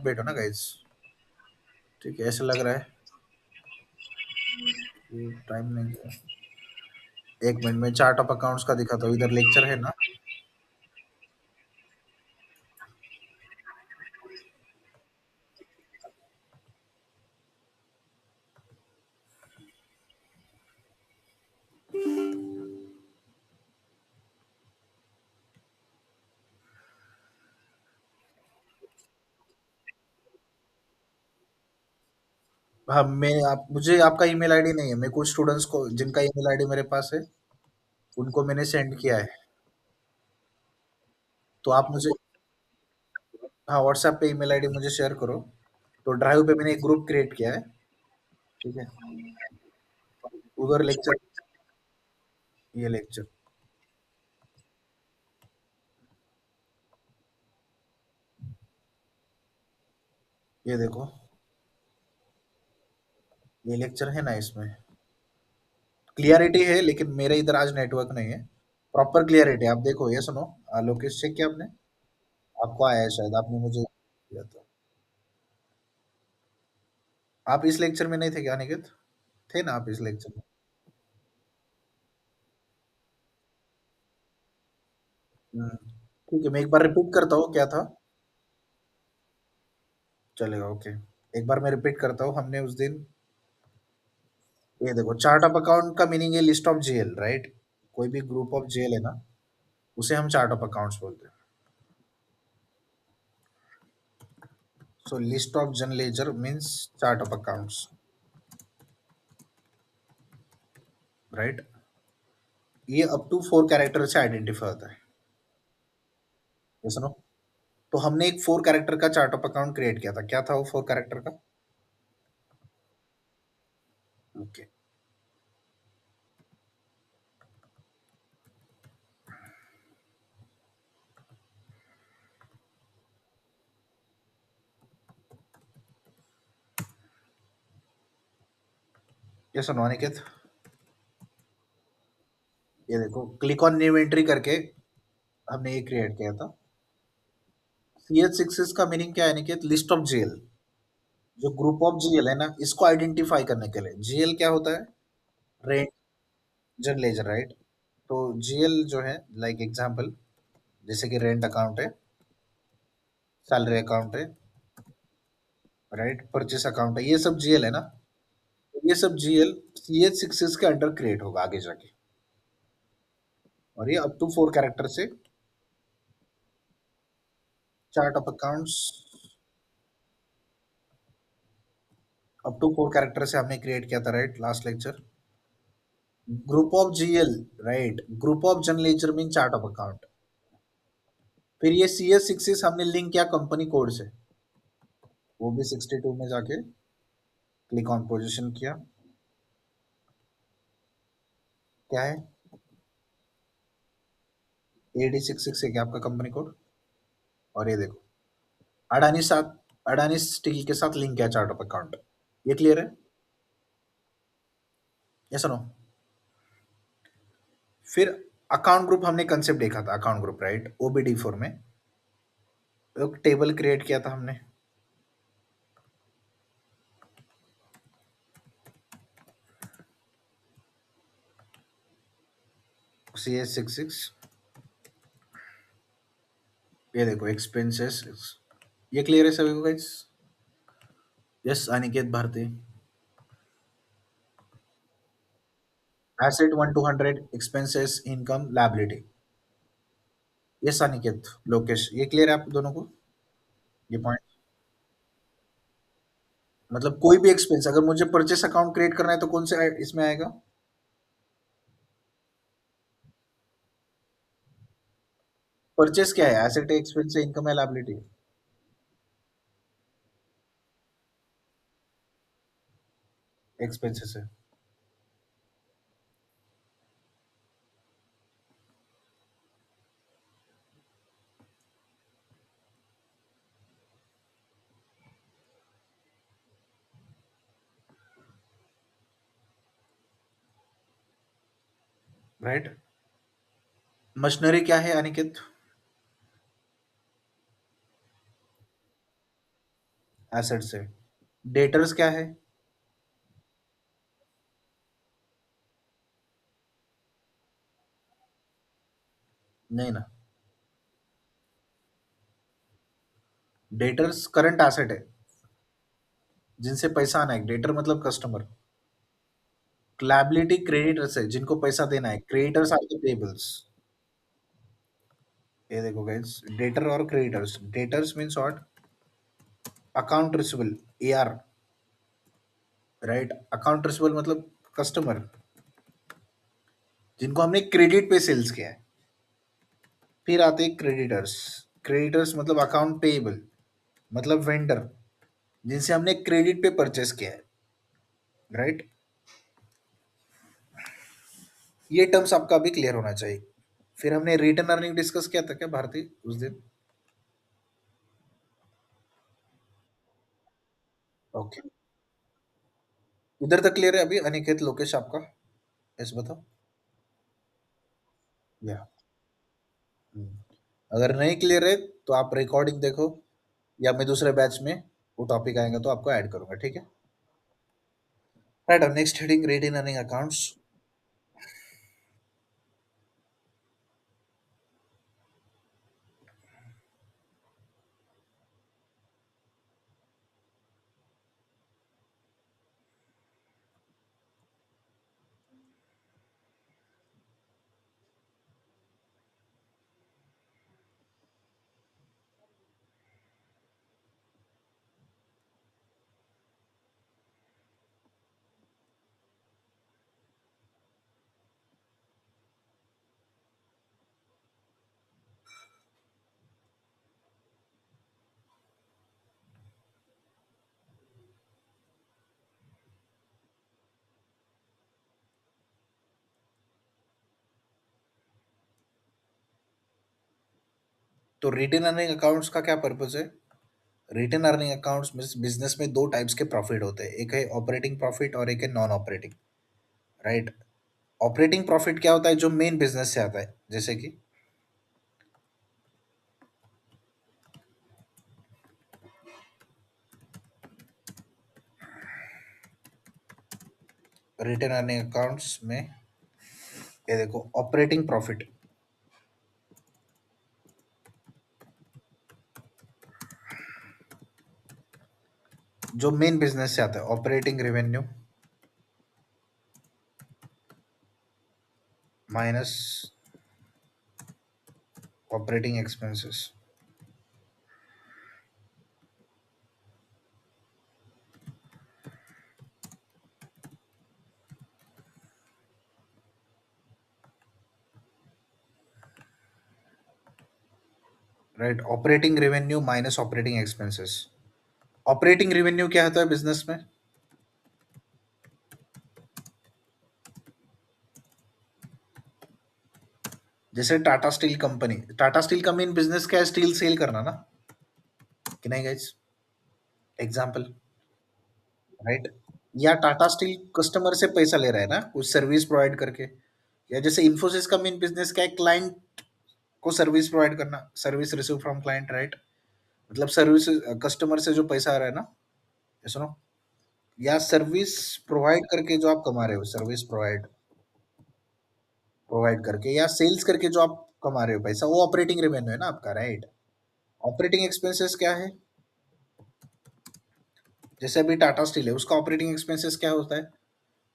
बैठो ना गाइस। ठीक है, ऐसा लग रहा है कि टाइम नहीं है। 1 मिनट में चार्ट ऑफ अकाउंट्स का दिखाता हूँ, इधर लेक्चर है ना। हाँ, मैं आप मुझे आपका ईमेल आईडी नहीं है। मैं कुछ स्टूडेंट्स को जिनका ईमेल आईडी मेरे पास है, उनको मैंने सेंड किया है। तो आप मुझे, हाँ, व्हाट्सएप पे ईमेल आईडी मुझे शेयर करो। तो ड्राइव पे मैंने एक ग्रुप क्रिएट किया है। ठीक है, उधर लेक्चर, ये लेक्चर, ये देखो, ये लेक्चर है ना। इसमें क्लियरिटी है, लेकिन मेरे इधर आज नेटवर्क नहीं है। प्रॉपर क्लियरिटी आप देखो, ये सुनो। लोकेश चेक किया आपने? आपको आया है शायद, आपने मुझे किया था। आप इस लेक्चर में नहीं थे क्या अनिकेत? थे ना आप इस लेक्चर में? हम्म, ठीक है, मैं एक बार रिपीट करता हूँ क्या था। चलेगा, ओके। एक बार मैं रिपीट करता हूँ। हमने उस दिन, ये देखो, चार्ट ऑफ अकाउंट का मीनिंग है लिस्ट ऑफ जीएल, राइट? कोई भी ग्रुप ऑफ जीएल है ना, उसे हम चार्ट ऑफ अकाउंट्स बोलते हैं। So list of general ledger means chart of accounts, right? ये अप टू 4 कैरेक्टर से आइडेंटिफाई होता है। ये सुनो, तो हमने एक 4 कैरेक्टर का चार्ट ऑफ अकाउंट क्रिएट किया था। क्या था वो 4 कैरेक्टर का? ओके, ये सुनो अनिकेत, ये देखो, क्लिक ऑन न्यू एंट्री करके हमने ये क्रिएट किया था। CH6 का मीनिंग क्या है अनिकेत? List of GL. जो ग्रुप ऑफ जीएल है ना, इसको आइडेंटिफाई करने के लिए। जीएल क्या होता है? Rent, general ledger, right? तो जीएल जो है, लाइक एग्जांपल, जैसे कि रेंट अकाउंट है, सैलरी अकाउंट है, राइट, परचेस अकाउंट है, ये सब जीएल है ना। तो ये सब जीएल CH6 के अंडर क्रिएट होगा आगे जाके। और ये अप टू 4 कैरेक्टर से chart of accounts, up to 4 character से हमने क्रिएट किया था, right, last lecture. Group of GL, right, group of general ledger mean chart of account. फिर ये CS6 हमने लिंक किया कंपनी कोड से, वो भी 62 में जाके क्लिक ऑन पोजीशन किया। क्या है? AD66 है क्या आपका कंपनी कोड? और ये देखो, अडानी साथ, अडानी स्टील के साथ लिंक किया चार्ट ऑफ अकाउंट। ये क्लियर है? ये सुनो, फिर अकाउंट ग्रुप हमने कंसेप्ट देखा था, अकाउंट ग्रुप, राइट, OBD4 में एक टेबल क्रिएट किया था हमने। CS66, ये देखो एक्सपेंसेस। ये क्लियर है सभी को guys? Yes Aniket Bharti. Asset 1 to 100, expenses, income, liability. Yes Aniket, Lokesh, ये क्लियर है आप दोनों को? ये पॉइंट, मतलब कोई भी एक्सपेंस अगर मुझे परचेस अकाउंट क्रिएट करना है तो कौन से इसमें आएगा? परचेस क्या है? एसेट है, एक्सपेंस है, इनकम है, लायबिलिटी? एक्सपेंसेस है, राइट। मशीनरी क्या है अनिकेत? एसेट से। डेटर्स क्या है? नहीं ना, डेटर्स करंट एसेट है, जिनसे पैसा आना है। डेटर मतलब कस्टमर। लायबिलिटी क्रेडिटर्स है, जिनको पैसा देना है। Creditors are the payables. ये देखो गाइस, डेटर और creditors. Debtors means what? Account receivable, AR, राइट। अकाउंट रिसीवेबल मतलब कस्टमर, जिनको हमने क्रेडिट पे सेल्स किया है। फिर आते हैं क्रेडिटर्स। क्रेडिटर्स मतलब अकाउंट पेएबल, मतलब वेंडर, जिनसे हमने क्रेडिट पे परचेस किया है, राइट। ये टर्म्स आपका अभी क्लियर होना चाहिए। फिर हमने रिटर्न अर्निंग डिस्कस किया था क्या भारती उस दिन? ओके, इधर तक क्लियर है अभी अनिकेत लोकेश आपका? यस बताओ। या अगर नहीं क्लियर है तो आप रिकॉर्डिंग देखो, या मैं दूसरे बैच में वो टॉपिक आएगा तो आपको ऐड करूंगा, ठीक है। राइट, अब next heading retain earning accounts. तो रिटेन अर्निंग अकाउंट्स का क्या पर्पज है? रिटेन अर्निंग अकाउंट्स में बिजनेस में दो टाइप्स के प्रॉफिट होते हैं, एक है ऑपरेटिंग प्रॉफिट और एक है non operating, right. Operating profit क्या होता है? जो मेन बिजनेस से आता है, जैसे कि रिटेन अर्निंग अकाउंट्स में, ये देखो ऑपरेटिंग प्रॉफिट, जो मेन बिजनेस से आता है, operating revenue minus operating expenses. Right, operating revenue minus operating expenses. Operating revenue क्या होता है बिजनेस में? जैसे Tata steel company, Tata steel का मेन बिजनेस क्या है? स्टील सेल करना ना, कि नहीं गाइस? Example, right. या टाटा स्टील कस्टमर से पैसा ले रहा है ना, कुछ सर्विस प्रोवाइड करके। या जैसे इन्फोसिस का मेन बिजनेस क्या है? क्लाइंट को सर्विस प्रोवाइड करना, service receive from client, right. मतलब सर्विस, कस्टमर से जो पैसा आ रहा है ना, ये सुनो, या सर्विस प्रोवाइड करके जो आप कमा रहे हो, सर्विस प्रोवाइड प्रोवाइड करके या सेल्स करके जो आप कमा रहे हो पैसा, वो ऑपरेटिंग रेवेन्यू है ना आपका, राइट। ऑपरेटिंग एक्सपेंसेस क्या है? जैसे अभी टाटा स्टील है, उसका ऑपरेटिंग एक्सपेंसेस क्या होता है?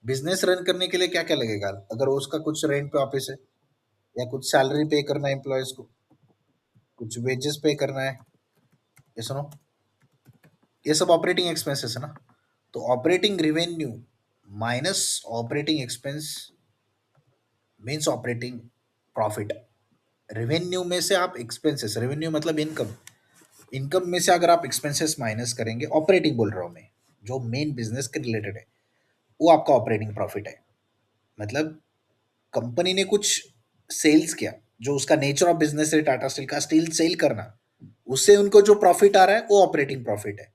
बिजनेस रन करने के लिए क्या क्या लगेगा? अगर उसका कुछ रेंट पे ऑफिस है, या कुछ सैलरी पे करना है एम्प्लॉयज को, कुछ वेजेस पे करना है, ये सुनो, ये सब ऑपरेटिंग एक्सपेंसेस है ना। तो operating revenue minus operating expense means operating profit. Revenue में से आप एक्सपेंसेस, रेवेन्यू मतलब इनकम, इनकम में से अगर आप एक्सपेंसेस माइनस करेंगे, ऑपरेटिंग बोल रहा हूँ मैं, जो मेन बिजनेस के रिलेटेड है, वो आपका ऑपरेटिंग प्रॉफिट है। मतलब कंपनी ने कुछ सेल्स किया, जो उसका नेचर ऑफ बिजनेस है टाटा स्टील का, स्टील सेल करना, उससे उनको जो प्रॉफिट आ रहा है वो ऑपरेटिंग प्रॉफिट है।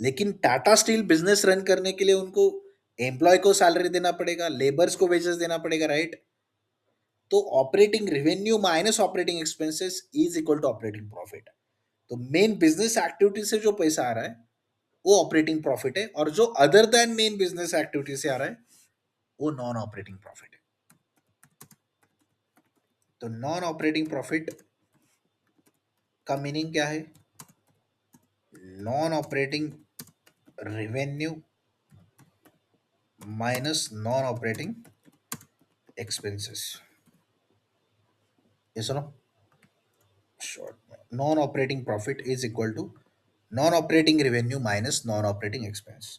लेकिन टाटा स्टील बिजनेस रन करने के लिए उनको एम्प्लॉय को सैलरी देना पड़ेगा, लेबर्स को वेजेस देना पड़ेगा, राइट। तो operating revenue minus operating expenses is equal to operating profit. तो मेन बिजनेस एक्टिविटी से जो पैसा आ रहा है वो ऑपरेटिंग प्रॉफिट है, और जो other than main business activity से आ रहा है वो नॉन ऑपरेटिंग प्रॉफिट है। तो नॉन ऑपरेटिंग प्रॉफिट का मीनिंग क्या है? Non operating revenue minus non operating expenses. ये सुनो, शॉर्ट में non operating profit is equal to non operating revenue minus non operating expense.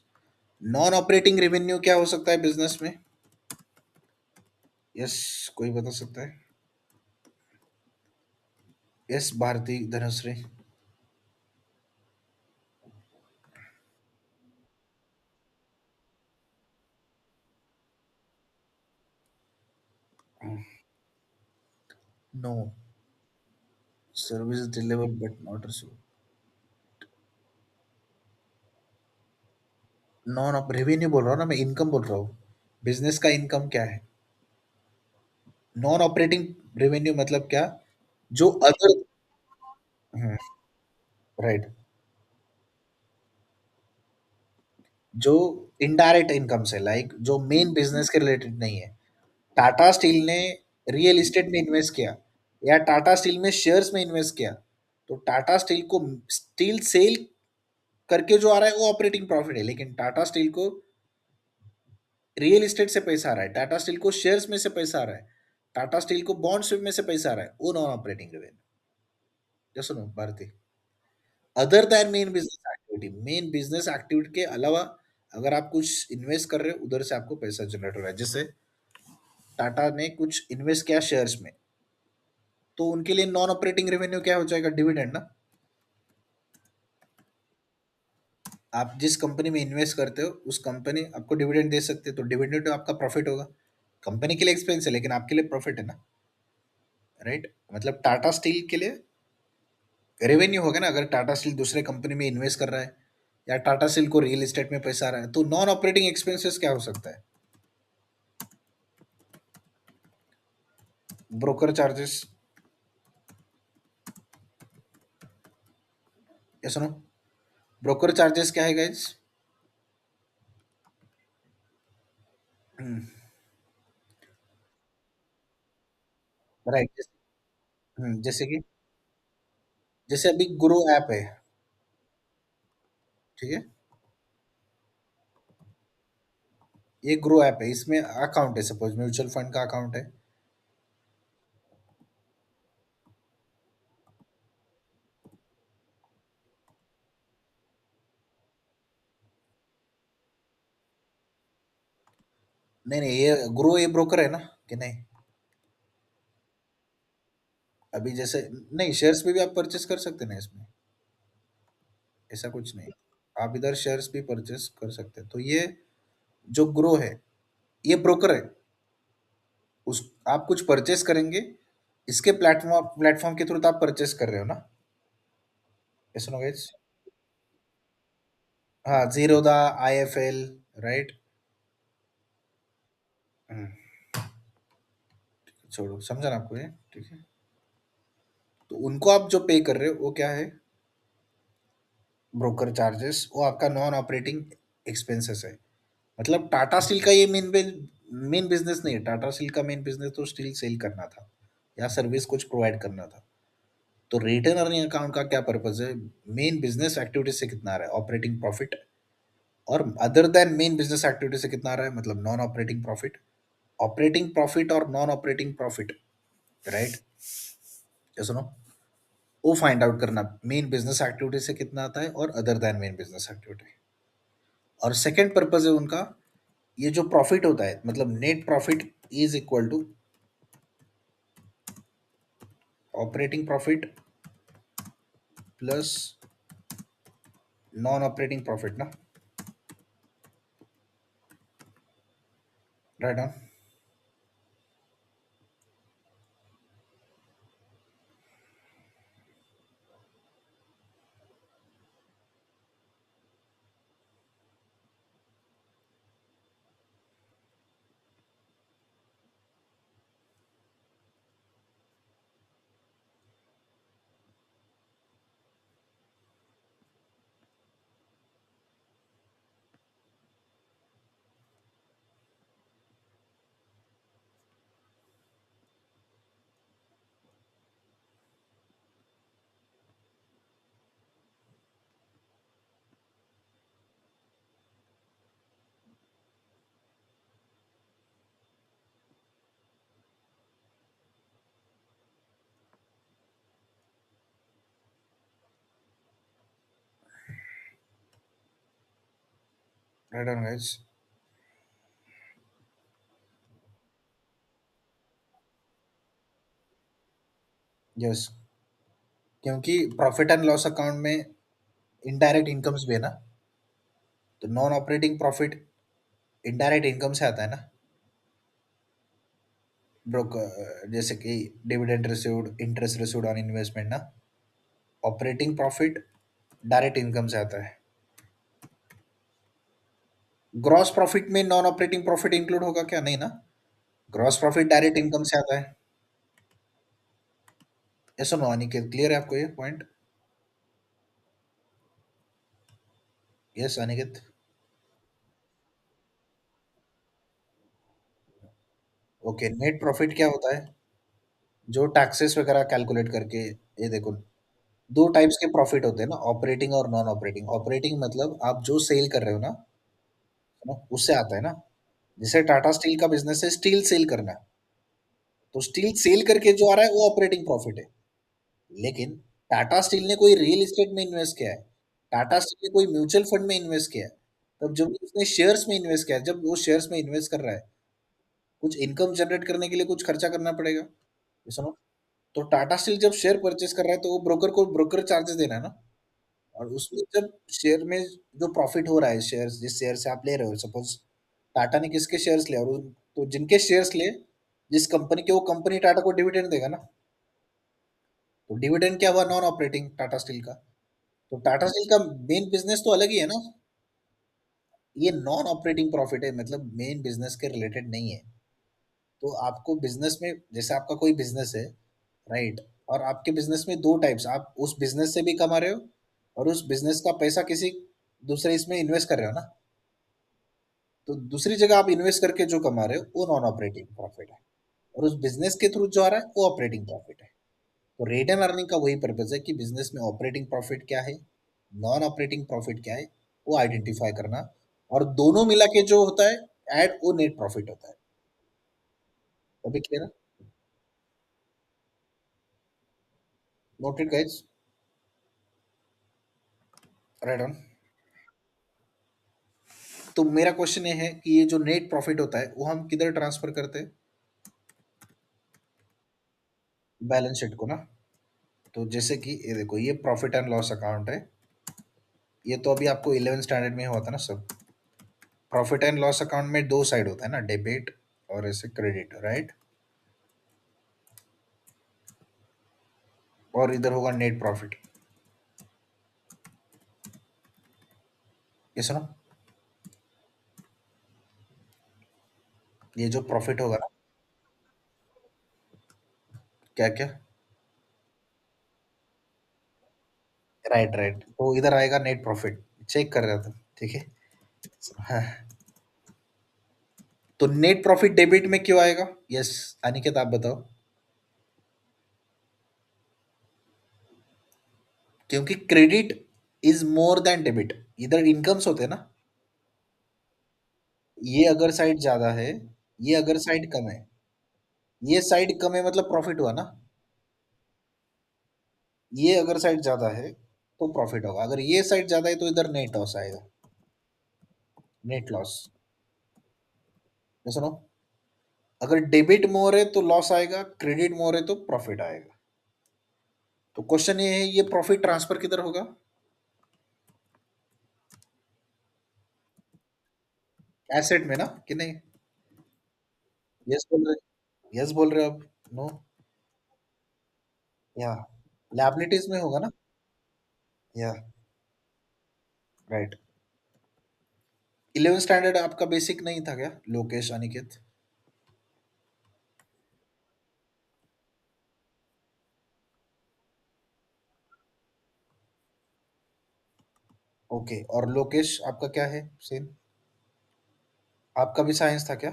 Non operating revenue क्या हो सकता है बिजनेस में? यस, कोई बता सकता है? Yes, Bharti Dhanashree. No, service delivered but not receive. Non op revenue बोल रहा हूँ ना मैं, इनकम बोल रहा हूँ। बिजनेस का इनकम क्या है? नॉन ऑपरेटिंग रेवेन्यू मतलब क्या? जो अदर, राइट, जो इनडायरेक्ट इनकम से, लाइक जो मेन बिजनेस के रिलेटेड नहीं है। टाटा स्टील ने रियल एस्टेट में इन्वेस्ट किया, या टाटा स्टील में शेयर्स में इन्वेस्ट किया, तो टाटा स्टील को स्टील सेल करके जो आ रहा है वो ऑपरेटिंग प्रॉफिट है। लेकिन टाटा स्टील को रियल एस्टेट से पैसा आ रहा है, टाटा स्टील को शेयर्स में से पैसा आ रहा है, टाटा स्टील को बॉन्ड्स में से पैसा आ रहा है, वो नॉन ऑपरेटिंग रेवेन्यू। जो सुनो Bharti, other than main business activity, main business activity के अलावा अगर आप कुछ इन्वेस्ट कर रहे हो, उधर से आपको पैसा जनरेट हो रहा है। जैसे टाटा ने कुछ इन्वेस्ट किया शेयर्स में, तो उनके लिए नॉन ऑपरेटिंग रेवेन्यू क्या हो जाएगा? डिविडेंड ना। आप जिस कंपनी में इन्वेस्ट करते हो उस कंपनी आपको डिविडेंड दे सकते हैं, तो डिविडेंड तो आपका प्रॉफिट होगा। कंपनी के लिए एक्सपेंस है लेकिन आपके लिए प्रॉफिट है ना, राइट? मतलब टाटा स्टील के लिए रेवेन्यू होगा ना, अगर टाटा स्टील दूसरे कंपनी में इन्वेस्ट कर रहा है, या टाटा स्टील को रियल एस्टेट में पैसा आ रहा है, तो नॉन ऑपरेटिंग एक्सपेंसेस क्या हो सकता है? Broker charges. ये सुनो, ब्रोकर चार्जेस क्या है गाइस? राइट, जैसे कि जैसे अभी ग्रो ऐप है, ठीक है, ये ग्रो ऐप है, इसमें अकाउंट है, सपोज म्यूचुअल फंड का अकाउंट है। नहीं नहीं, ये ग्रो ये ब्रोकर है ना, कि नहीं? अभी जैसे नहीं, शेयर्स पे भी आप परचेस कर सकते हैं ना इसमें, ऐसा कुछ नहीं। आप इधर शेयर्स भी परचेस कर सकते हैं। तो ये जो ग्रो है ये ब्रोकर है, उस आप कुछ परचेस करेंगे, इसके प्लेटफॉर्म प्लेटफॉर्म के थ्रू तो आप परचेस कर रहे हो ना। ऐसा ना गाइस? हाँ, जीरोदा, आईएफएल, राइट। छोड़ो, समझा ना आपको ये? ठीक है, तो उनको आप जो पे कर रहे हो वो क्या है? ब्रोकर चार्जेस, वो आपका नॉन ऑपरेटिंग एक्सपेंसेस है। मतलब टाटा स्टील का ये मेन बिजनेस नहीं है। टाटा स्टील का मेन बिजनेस तो स्टील सेल करना था या सर्विस कुछ प्रोवाइड करना था। तो रिटर्न अर्निंग अकाउंट का क्या पर्पज है? मेन बिजनेस एक्टिविटी से कितना आ रहा है ऑपरेटिंग प्रॉफिट, और other than main business activity से कितना आ रहा है, मतलब non operating profit. Operating profit और नॉन ऑपरेटिंग प्रॉफिट, राइट? ये सुनो, वो फाइंड आउट करना मेन बिजनेस एक्टिविटी से कितना आता है और other than main business activity. और सेकंड पर्पज है उनका, ये जो प्रॉफिट होता है, मतलब net profit is equal to operating profit plus non operating profit ना, right on. Right on guys. Yes, क्योंकि प्रॉफिट एंड लॉस अकाउंट में इनडायरेक्ट इनकम्स भी है ना, तो non operating profit indirect income से आता है ना। ब्रोक जैसे कि dividend received, interest received on investment ना। ऑपरेटिंग प्रॉफिट डायरेक्ट इनकम से आता है। ग्रॉस प्रॉफिट में नॉन ऑपरेटिंग प्रॉफिट इंक्लूड होगा क्या? नहीं ना। ग्रॉस प्रॉफिट डायरेक्ट इनकम से आता है। ऐसा नो अनिकेत, क्लियर है आपको ये point? Yes Aniket. Okay, net profit क्या होता है? जो टैक्सेस वगैरह कैलकुलेट करके, ये देखो, दो टाइप्स के प्रॉफिट होते हैं ना, ऑपरेटिंग और नॉन ऑपरेटिंग। ऑपरेटिंग मतलब आप जो सेल कर रहे हो ना, उससे आता है ना। जैसे टाटा स्टील का बिजनेस है, स्टील सेल करना, तो स्टील सेल करके जो आ रहा है वो ऑपरेटिंग प्रॉफिट है। लेकिन टाटा स्टील ने कोई रियल एस्टेट में इन्वेस्ट किया है, टाटा स्टील ने कोई म्यूचुअल फंड में इन्वेस्ट किया है, तब जब उसने शेयर्स में इन्वेस्ट किया है, जब वो शेयर्स में इन्वेस्ट कर रहा है, कुछ इनकम जनरेट करने के लिए कुछ खर्चा करना पड़ेगा, ये सुनो। तो टाटा स्टील जब शेयर परचेज कर रहा है तो वो ब्रोकर को ब्रोकर चार्जेस देना है ना। और उसमें जब शेयर में जो प्रॉफिट हो रहा है, शेयर जिस शेयर से आप ले रहे हो, सपोज टाटा ने किसके शेयर्स लिया, और तो जिनके शेयर्स लिए, जिस कंपनी के, वो कंपनी टाटा को डिविडेंड देगा ना। तो डिविडेंड क्या हुआ? नॉन ऑपरेटिंग टाटा स्टील का। तो टाटा स्टील का मेन बिजनेस तो अलग ही है ना। ये नॉन ऑपरेटिंग प्रॉफिट है, मतलब मेन बिजनेस के रिलेटेड नहीं है। तो आपको बिजनेस में, जैसे आपका कोई बिजनेस है, राइट, और आपके बिजनेस में दो टाइप्स, आप उस बिजनेस से भी कमा रहे हो और उस बिजनेस का पैसा किसी दूसरे इसमें इन्वेस्ट कर रहे हो ना। तो दूसरी जगह आप इन्वेस्ट करके जो कमा रहे हो वो नॉन ऑपरेटिंग प्रॉफिट है, और उस बिजनेस के थ्रू जो आ रहा है वो ऑपरेटिंग प्रॉफिट है। तो रेट एंड अर्निंग का वही पर्पज है कि बिजनेस में ऑपरेटिंग प्रॉफिट क्या है, नॉन ऑपरेटिंग प्रॉफिट क्या है, वो आइडेंटिफाई करना, और दोनों मिला के जो होता है ऐड, वो नेट प्रॉफिट होता है। अभी क्लियर है? Noted guys? Right on. तो मेरा क्वेश्चन ये है कि ये जो नेट प्रॉफिट होता है वो हम किधर ट्रांसफर करते हैं? बैलेंस शीट को ना। तो जैसे कि ये देखो, ये प्रॉफिट एंड लॉस अकाउंट है। ये तो अभी आपको 11 स्टैंडर्ड में हुआ था ना सब। प्रॉफिट एंड लॉस अकाउंट में दो साइड होता है ना, डेबिट और ऐसे क्रेडिट, राइट। और इधर होगा नेट प्रॉफिट। ये सुनो, ये जो प्रॉफिट होगा ना, क्या क्या, राइट राइट, तो इधर आएगा नेट प्रॉफिट। चेक कर रहा था, ठीक है। हाँ, तो नेट प्रॉफिट डेबिट में क्यों आएगा? यस, अनिकेत आप बताओ। क्योंकि credit is more than debit, इधर इनकम्स होते हैं ना। ये अगर साइड ज्यादा है, ये अगर साइड कम है, ये साइड कम है मतलब प्रॉफिट हुआ ना। ये अगर साइड ज्यादा है तो प्रॉफिट होगा, अगर ये साइड ज्यादा है तो इधर नेट लॉस आएगा, नेट लॉस। सुनो, अगर डेबिट मोर है तो लॉस आएगा, क्रेडिट मोर है तो प्रॉफिट आएगा। तो क्वेश्चन ये है, ये प्रॉफिट ट्रांसफर किधर होगा? एसेट में ना, कि नहीं? यस बोल रहे, यस बोल रहे हो आप? नो, या लैबिलिटीज में होगा ना, या राइट। 11 स्टैंडर्ड आपका बेसिक नहीं था क्या लोकेश अनिकेत? ओके, और लोकेश आपका क्या है सेम? आपका भी साइंस था क्या?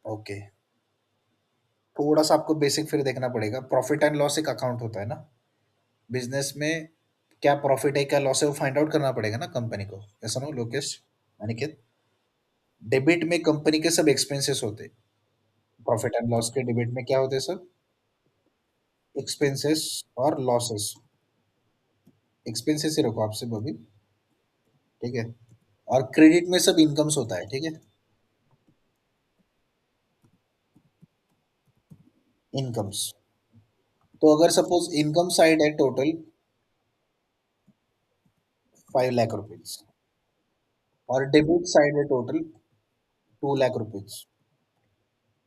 ओके, थोड़ा सा आपको बेसिक फिर देखना पड़ेगा। प्रॉफिट एंड लॉस एक अकाउंट होता है ना बिजनेस में, क्या प्रॉफिट है क्या लॉस है वो फाइंड आउट करना पड़ेगा ना कंपनी को, ऐसा ना लोकेश अनिकेत? डेबिट में कंपनी के सब एक्सपेंसेस होते हैं, प्रॉफिट एंड लॉस के डेबिट में क्या होते हैं सब? एक्सपेंसेस और लॉसेस। एक्सपेंसेस ही रखो आप सिर्फ अभी। ठीक है। और क्रेडिट में सब इनकम्स होता है, ठीक है। इनकम्स। तो अगर सपोज इनकम साइड है टोटल 5 लाख रुपीज, और डेबिट साइड है टोटल 2 लाख रुपीज,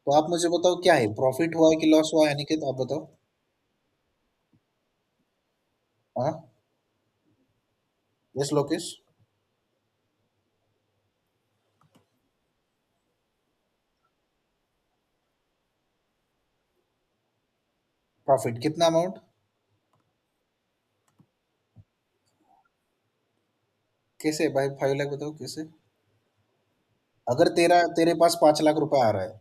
तो आप मुझे बताओ क्या है, प्रॉफिट हुआ है कि लॉस हुआ है, अनिकेत आप बताओ। हाँ। यस लोकेश। प्रॉफिट कितना अमाउंट? कैसे भाई 5 लाख बताओ कैसे? अगर तेरे पास 5 लाख रुपए आ रहा है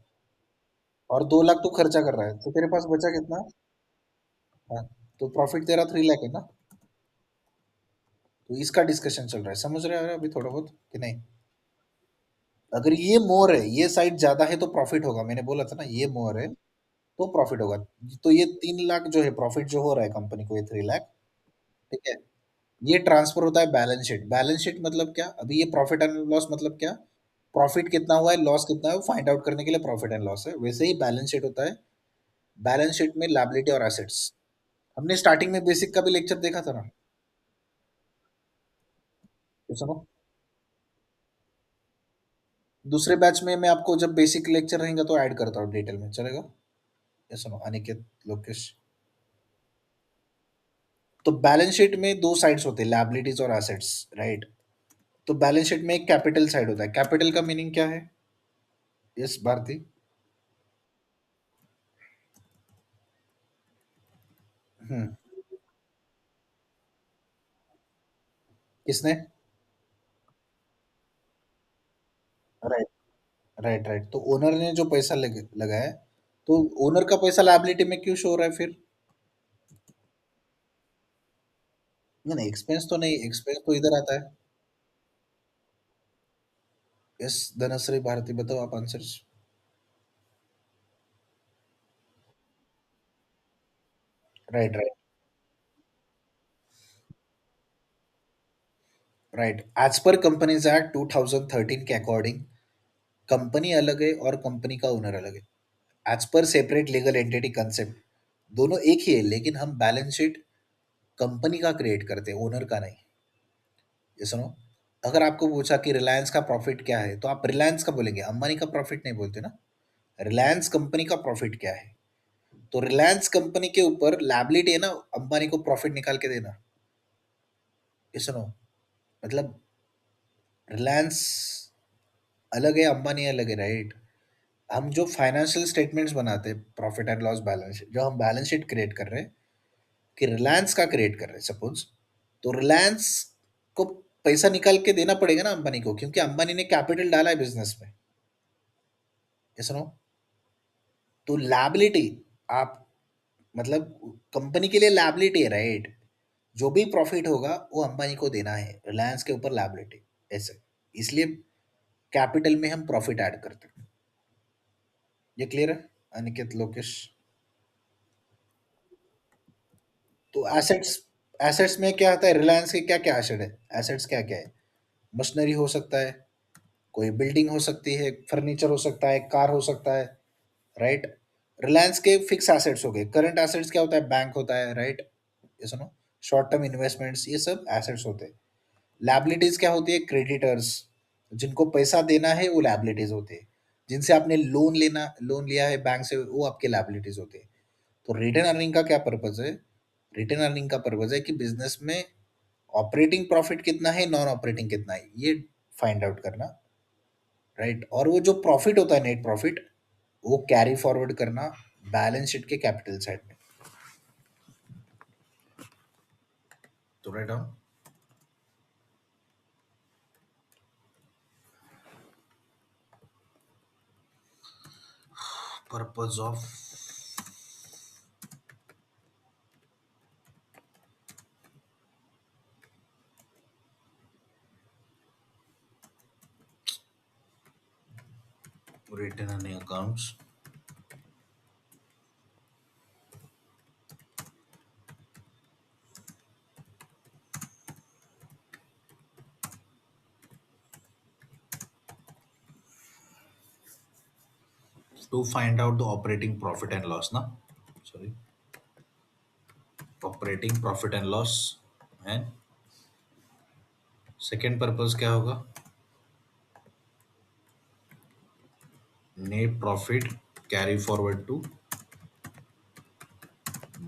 और 2 लाख तू खर्चा कर रहा है, तो तेरे पास बचा कितना? हाँ। तो प्रॉफिट तेरा 3 लाख है ना। तो इसका डिस्कशन चल रहा है, समझ रहे हो अभी थोड़ा बहुत कि नहीं? अगर ये मोर है, ये साइड ज्यादा है तो प्रॉफिट होगा, मैंने बोला था ना ये मोर है तो प्रॉफिट होगा। तो ये 3 लाख जो है प्रॉफिट जो हो रहा है कंपनी को, ये 3 लाख, ठीक है। ये ट्रांसफर होता है बैलेंस शीट। बैलेंस शीट मतलब क्या, अभी ये प्रॉफिट एंड लॉस मतलब क्या, प्रॉफिट कितना हुआ है लॉस कितना है वो फाइंड आउट करने के लिए प्रॉफिट एंड लॉस है, वैसे ही बैलेंस शीट होता है। बैलेंस शीट में लायबिलिटी और एसेट्स, हमने स्टार्टिंग में बेसिक का भी लेक्चर देखा था ना। तो सुनो, दूसरे बैच में मैं आपको जब बेसिक लेक्चर रहेगा तो ऐड करता हूँ डिटेल में, चलेगा? ये सुनो अनिकेत, लोकेश। तो बैलेंस शीट में दो साइड्स होते हैं, लायबिलिटीज और एसेट्स, राइट। तो बैलेंस शीट में एक कैपिटल साइड होता है। कैपिटल का मीनिंग क्या है? यस भारती। हम्म। किसने? Right, right, right. तो ओनर ने जो पैसा लगाया, तो ओनर का पैसा लायबिलिटी में क्यों शो हो रहा है फिर? नहीं नहीं, एक्सपेंस तो नहीं, एक्सपेंस तो इधर आता है। यस धनश्री भारती, बताओ आप answers. Right, right, right. As per companies act 2013 के अकॉर्डिंग, कंपनी अलग है और कंपनी का ओनर अलग है। As per separate legal entity concept, दोनों एक ही है, लेकिन हम बैलेंस शीट कंपनी का क्रिएट करते हैं, ओनर का नहीं। ये सुनो, अगर आपको पूछा कि रिलायंस का प्रॉफिट क्या है, तो आप रिलायंस का बोलेंगे, अंबानी का प्रॉफिट नहीं बोलते ना। रिलायंस कंपनी का प्रॉफिट क्या है? तो रिलायंस कंपनी के ऊपर लैबिलिटी है ना, अंबानी को प्रॉफिट निकाल के देना। ये सुनो, मतलब रिलायंस अलग है, अंबानी अलग है, राइट। हम जो फाइनेंशियल स्टेटमेंट्स बनाते हैं, profit and loss balance sheet, जो हम बैलेंस शीट क्रिएट कर रहे हैं, कि रिलायंस का क्रिएट कर रहे हैं सपोज, तो रिलायंस को पैसा निकाल के देना पड़ेगा ना अंबानी को, क्योंकि अंबानी ने कैपिटल डाला है बिजनेस में। ये सुनो, तो लैबिलिटी, आप मतलब कंपनी के लिए लैबिलिटी है, राइट। जो भी प्रॉफिट होगा वो अंबानी को देना है, रिलायंस के ऊपर लैबिलिटी, ऐसे। इसलिए कैपिटल में हम प्रॉफिट ऐड करते हैं। ये क्लियर है अनिकेत, लोकेश? तो एसेट्स, एसेट्स में क्या आता है, रिलायंस के क्या क्या एसेट है, एसेट्स क्या क्या है? मशीनरी हो सकता है, कोई बिल्डिंग हो सकती है, फर्नीचर हो सकता है, कार हो सकता है, राइट। रिलायंस के फिक्स एसेट्स हो गए। करंट एसेट्स क्या होता है, बैंक होता है, राइट। ये सुनो, शॉर्ट टर्म इन्वेस्टमेंट्स, ये सब एसेट्स होते हैं। लायबिलिटीज क्या होती है, क्रेडिटर्स, जिनको पैसा देना है वो लायबिलिटीज होते हैं। जिनसे आपने लोन लिया है बैंक से, वो आपके लायबिलिटीज होते हैं। तो रिटर्न अर्निंग का क्या पर्पज है? रिटर्न अर्निंग का पर्पज है कि बिजनेस में ऑपरेटिंग प्रॉफिट कितना है, नॉन ऑपरेटिंग कितना है, ये फाइंड आउट करना, राइट। और वो जो प्रॉफिट होता है, नेट प्रॉफिट, वो कैरी फॉरवर्ड करना बैलेंस शीट के कैपिटल साइड में। तो write down purpose of return earning accounts. to find out the operating profit and loss ना, sorry, operating profit and loss, and second purpose क्या होगा, net profit carry forward to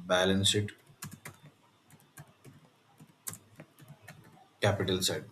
balance sheet capital side.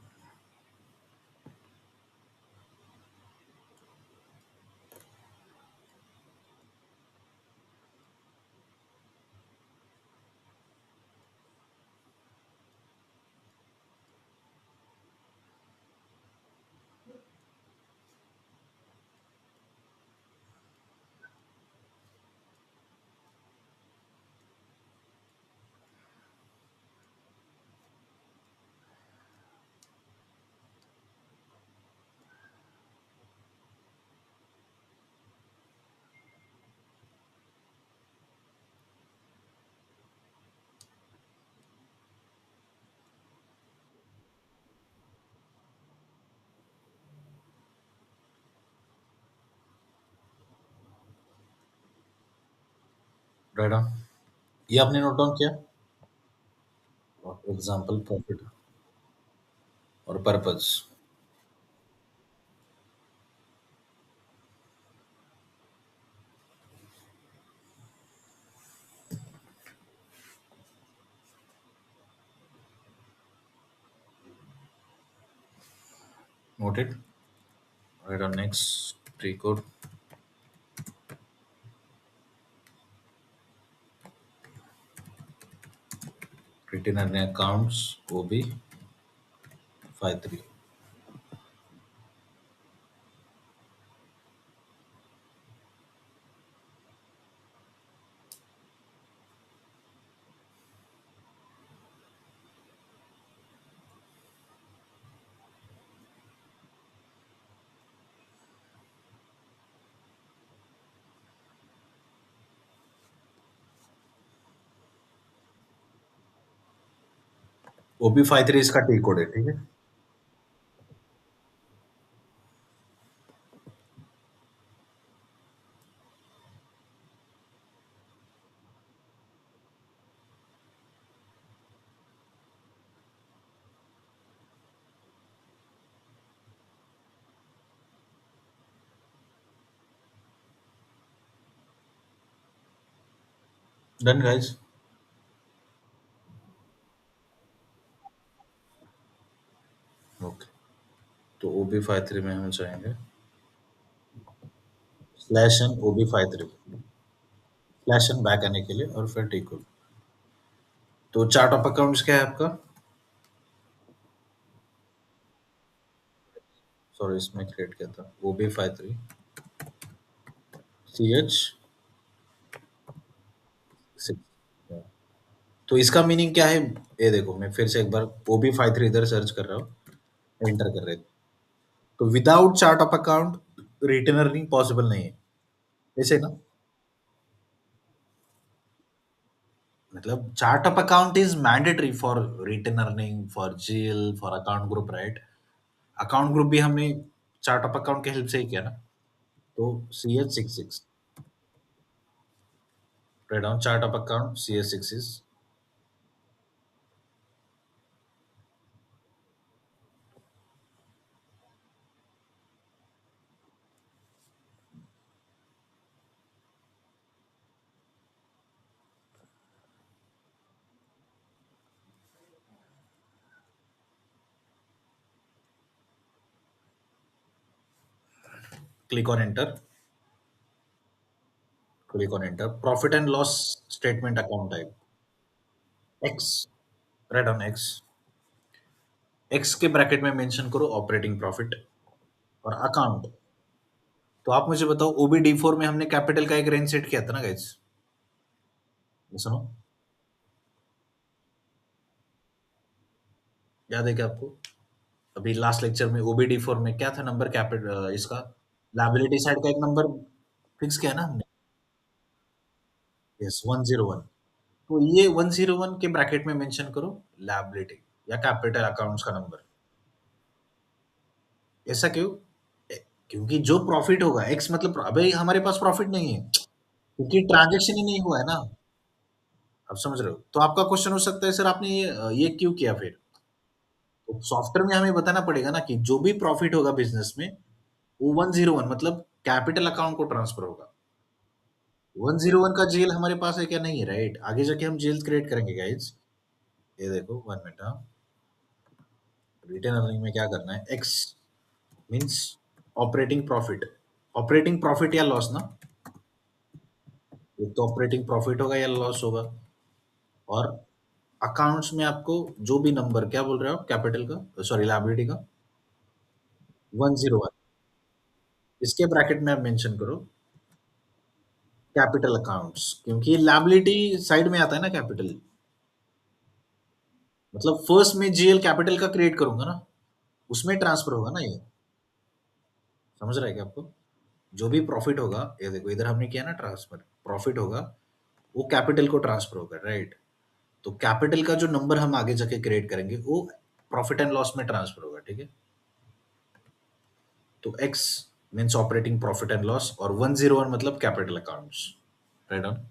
Right, ये आपने note down किया, example profit और purpose. Noted, right on next three code, retain earning accounts OB 53। OB 53 इसका T code है, ठीक है। Done guys. ओके, तो ओबी 53 में हम जाएंगे, स्लैश एन ओबी 53, स्लैश एन बैक आने के लिए और फिर टी कोड। तो चार्ट ऑफ अकाउंट्स क्या है आपका, सॉरी इसमें क्रिएट किया था ओबी 53 सी एच 6। तो इसका मीनिंग क्या है, ये देखो मैं फिर से एक बार ओबी 53 इधर सर्च कर रहा हूँ, एंटर कर रहे थे, तो without chart of account return earning possible नहीं है, ऐसे ना। मतलब chart of account is mandatory for return earning, for GL, for account group, right. Account group भी हमने चार्ट ऑफ अकाउंट के हेल्प से ही किया ना। तो CH66, write down chart of account CH6 is, click on enter, click on enter, profit and loss statement account type x, right on x, x के bracket में mention करो operating profit और account. तो आप मुझे बताओ OBD4 में हमने कैपिटल का एक रेंज सेट किया था ना गाइस, सुनो, याद है क्या आपको, अभी लास्ट लेक्चर में OBD4 में क्या था नंबर, कैपिटल इसका लायबिलिटी साइड का एक नंबर फिक्स किया ना हमने, यस 101। तो ये 101 के ब्रैकेट में मेंशन करो लायबिलिटी या कैपिटल अकाउंट्स का नंबर। ऐसा क्यों, क्योंकि जो प्रॉफिट होगा एक्स मतलब अबे हमारे पास प्रॉफिट नहीं है क्योंकि ट्रांजैक्शन ही नहीं हुआ है ना। आप समझ रहे हो? तो आपका क्वेश्चन हो सकता है सर आपने ये क्यों किया फिर? तो सॉफ्टवेयर में हमें बताना पड़ेगा ना कि जो भी प्रॉफिट होगा बिज़नेस में, वो 101 मतलब कैपिटल अकाउंट को ट्रांसफर होगा। 101 का जीएल हमारे पास है क्या? नहीं है, राइट? आगे जाके हम जीएल क्रिएट करेंगे गाइस। ये देखो 1 मिनट हाँ। रिटेन अर्निंग में क्या करना है? X means operating profit. Operating profit या लॉस ना? एक तो ऑपरेटिंग प्रॉफिट होगा या लॉस होगा। और अकाउंट्स में आपको जो भी नंबर क्या बोल रहे हो आप कैपिटल का सॉरी लायबिलिटी का 101 इसके ब्रैकेट में आप मेंशन करो कैपिटल अकाउंट्स क्योंकि लायबिलिटी साइड में आता है ना कैपिटल। मतलब फर्स्ट में जीएल कैपिटल का क्रिएट करूंगा ना, उसमें ट्रांसफर होगा ना ये। समझ रहा है क्या आपको? जो भी प्रॉफिट होगा ये देखो इधर हमने किया ना ट्रांसफर, प्रॉफिट होगा वो कैपिटल को ट्रांसफर होगा, राइट? तो कैपिटल का जो नंबर हम आगे जाके क्रिएट करेंगे वो प्रॉफिट एंड लॉस में ट्रांसफर होगा, ठीक है? तो x means operating profit and loss और 101 मतलब capital accounts, right on.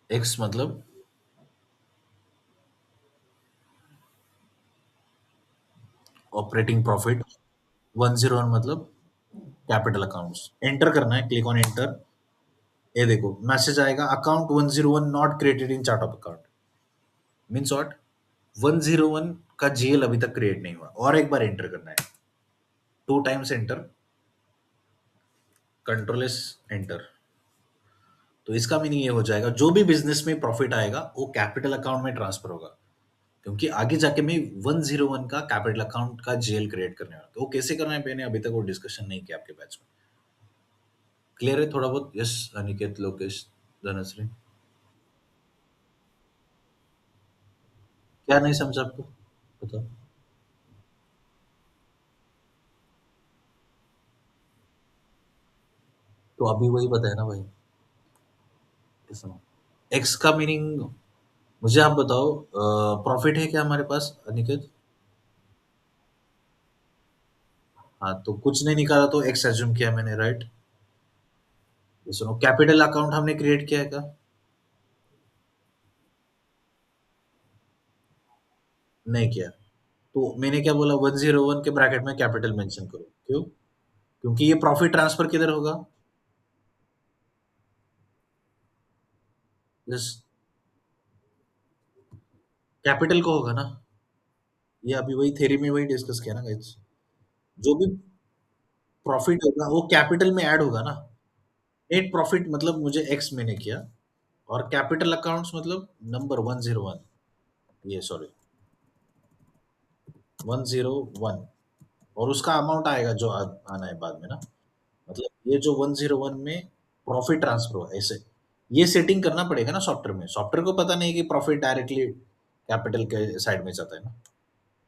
X मतलब ऑपरेटिंग प्रॉफिट, 101 मतलब कैपिटल अकाउंट्स। एंटर करना है, क्लिक ऑन एंटर। ये देखो मैसेज आएगा account 101 not created in chart of account. Means what? 101 का जीएल अभी तक क्रिएट नहीं हुआ और एक बार एंटर करना है, two times enter, control S enter. तो इसका मीनिंग ये हो जाएगा जो भी बिजनेस में प्रॉफिट आएगा वो कैपिटल अकाउंट में ट्रांसफर होगा क्योंकि आगे जाके मैं 101 का कैपिटल अकाउंट का जेल क्रिएट करने वाला हूं। तो वो कैसे करना है मैंने अभी तक वो डिस्कशन नहीं किया आपके बैच में। क्लियर है थोड़ा बहुत? यस अनिकेत, लोकेश, धनश्री। क्या नहीं समझा आपको बताओ। तो अभी वही बताया ना भाई। सुनो, एक्स का मीनिंग मुझे आप बताओ। प्रॉफिट है क्या हमारे पास अनिकेत? हाँ तो कुछ नहीं निकाला तो एक्स एज्यूम किया मैंने, राइट? ये सुनो कैपिटल अकाउंट हमने क्रिएट किया है क्या? नहीं किया। तो मैंने क्या बोला 101 के ब्रैकेट में कैपिटल मेंशन करो, क्यों? क्योंकि ये प्रॉफिट ट्रांसफर किधर होगा? यस, कैपिटल को होगा ना। ये अभी वही थ्योरी में वही डिस्कस किया ना गाइस। जो भी प्रॉफिट होगा वो कैपिटल में ऐड होगा ना। नेट प्रॉफिट मतलब मुझे एक्स मैंने किया और कैपिटल अकाउंट्स मतलब नंबर 101, ये सॉरी 101 और उसका अमाउंट आएगा जो आना है बाद में ना। मतलब ये जो 101 में प्रॉफिट ट्रांसफर हो ऐसे ये सेटिंग करना पड़ेगा ना सॉफ्टवेयर में। सॉफ्टवेयर को पता नहीं कि प्रॉफिट डायरेक्टली कैपिटल के साइड में जाता है ना।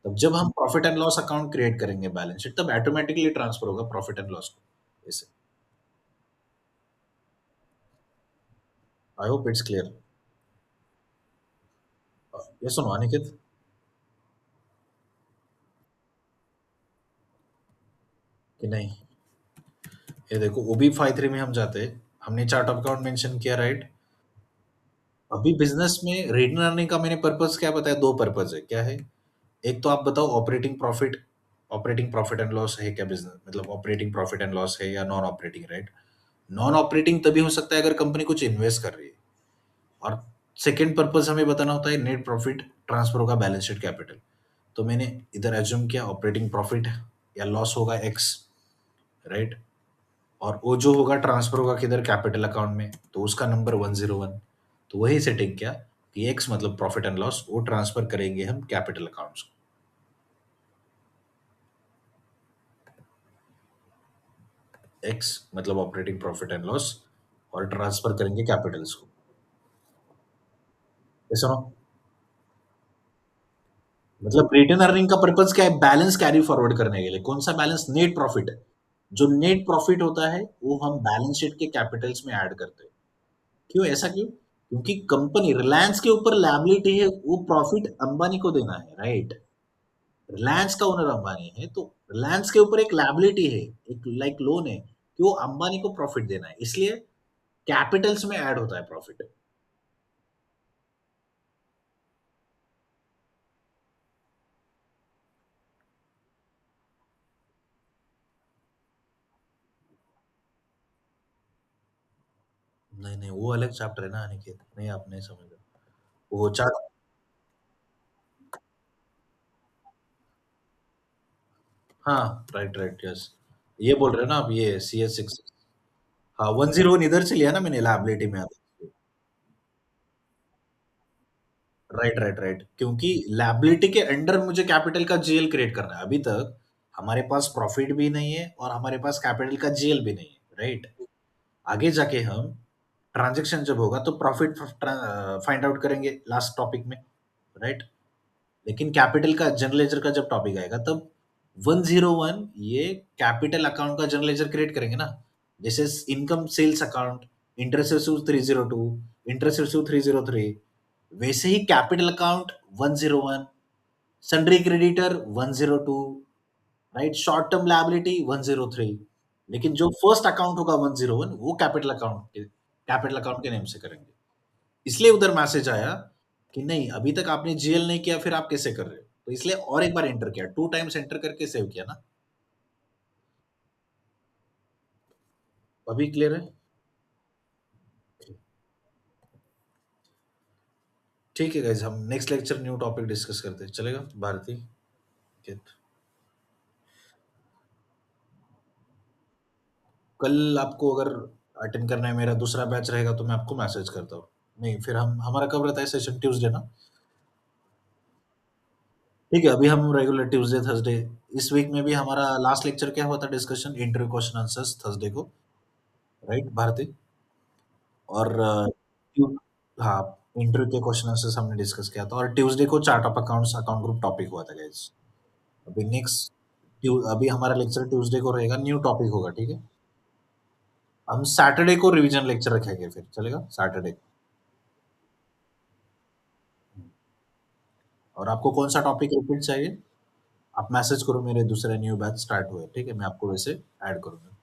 तब जब हम profit and loss account create करेंगे बैलेंस शीट तब ऑटोमेटिकली ट्रांसफर होगा प्रॉफिट एंड लॉस को ऐसे। I hope it's clear. ये सुनो अनिकेत कि नहीं? ये देखो ओबी 53 में हम जाते हैं, हमने चार्ट ऑफ अकाउंट मेंशन किया, राइट? अभी बिजनेस में रिटर्न अर्निंग का मैंने पर्पस क्या बताया? दो पर्पस है, क्या है? एक तो आप बताओ operating profit, operating profit and loss है क्या बिजनेस, मतलब ऑपरेटिंग प्रॉफिट एंड लॉस है या non operating, right? Non operating तभी हो सकता है अगर कंपनी कुछ इन्वेस्ट कर रही है। और सेकंड पर्पस हमें बताना होता है नेट प्रॉफिट ट्रांसफर होगा बैलेंस शीट कैपिटल। तो मैंने इधर एज्यूम किया ऑपरेटिंग प्रॉफिट या लॉस होगा एक्स, राइट? और वो जो होगा ट्रांसफर होगा किधर? कैपिटल अकाउंट में, तो उसका नंबर 101। तो वही सेटिंग किया कि एक्स मतलब प्रॉफिट एंड लॉस वो ट्रांसफर करेंगे हम कैपिटल अकाउंट्स को। एक्स मतलब ऑपरेटिंग प्रॉफिट एंड लॉस और ट्रांसफर करेंगे कैपिटल्स को। ऐसा ना? मतलब रिटर्न अर्निंग का पर्पस क्या है? बैलेंस कैरी फॉरवर्ड करने के लिए। कौन सा बैलेंस? Net profit. जो नेट प्रॉफिट होता है वो हम बैलेंस शीट के कैपिटल्स में ऐड करते हैं। क्यों ऐसा क्यों? क्योंकि कंपनी रिलायंस के ऊपर लायबिलिटी है, वो प्रॉफिट अंबानी को देना है, राइट? रिलायंस का ओनर अंबानी है, तो रिलायंस के ऊपर एक लायबिलिटी है, एक लाइक लोन है, कि वो अंबानी को प्रॉफिट देना है। इसलिए कैपिटल्स में ऐड होता है प्रॉफिट। नहीं, नहीं, वो अलग चैप्टर है ना अनिकेत। नहीं, आप नहीं समझ रहे। वो चार। हाँ, राइट, राइट, यस। ये बोल रहे हो ना आप, ये CS6। हाँ, 101 इधर से लिया ना मैंने लायबिलिटी में आता। राइट, राइट, राइट, क्योंकि लायबिलिटी के अंडर मुझे कैपिटल का जीएल क्रिएट करना है। अभी तक हमारे पास प्रॉफिट भी नहीं है और हमारे पास कैपिटल का जीएल भी नहीं है, राइट? आगे जाके हम ट्रांजैक्शन जब होगा तो प्रॉफिट फाइंड आउट करेंगे लास्ट टॉपिक में, राइट? लेकिन कैपिटल का जनरल लेजर का जब टॉपिक आएगा तब 101 ये कैपिटल अकाउंट का जनरल लेजर क्रिएट करेंगे ना। जैसे income sales account, interest receive 302, interest receive 303, वैसे ही capital account 101, sundry creditor 102, right? Short term liability 103। लेकिन जो फर्स्ट अकाउंट होगा 101 वो कैपिटल अकाउंट के नेम से करेंगे। इसलिए उधर मैसेज आया कि नहीं, अभी तक आपने जीएल नहीं किया, फिर आप कैसे कर रहे हो? तो इसलिए और एक बार एंटर किया, 2 टाइम्स एंटर करके सेव किया ना। अभी क्लियर है? ठीक है गाइस, हम next lecture new topic discuss करते हैं, चलेगा भारती? ठीक। कल आपको अगर अटेंड करना है, मेरा दूसरा बैच रहेगा तो मैं आपको मैसेज करता हूँ। नहीं, फिर हम हमारा कब रहता है सेशन? ट्यूसडे ना? ठीक है, अभी हम रेगुलर ट्यूसडे थर्सडे। इस वीक में भी हमारा लास्ट लेक्चर क्या हुआ था discussion? Interview question answers Thursday को, राइट भारती? और हाँ, इंटरव्यू के क्वेश्चन आंसर्स हमने डिस्कस किया था, और ट्यूसडे को chart of accounts account group topic हुआ था गाइस। अभी नेक्स्ट अभी हमारा लेक्चर ट्यूसडे को रहेगा, न्यू टॉपिक होगा, ठीक है? हम सैटरडे को रिवीजन लेक्चर रखेंगे, फिर चलेगा सैटरडे। और आपको कौन सा टॉपिक रिपीट चाहिए? आप मैसेज करो, मेरे दूसरे न्यू बैच स्टार्ट हुए, ठीक है? मैं आपको वैसे ऐड करूंगा।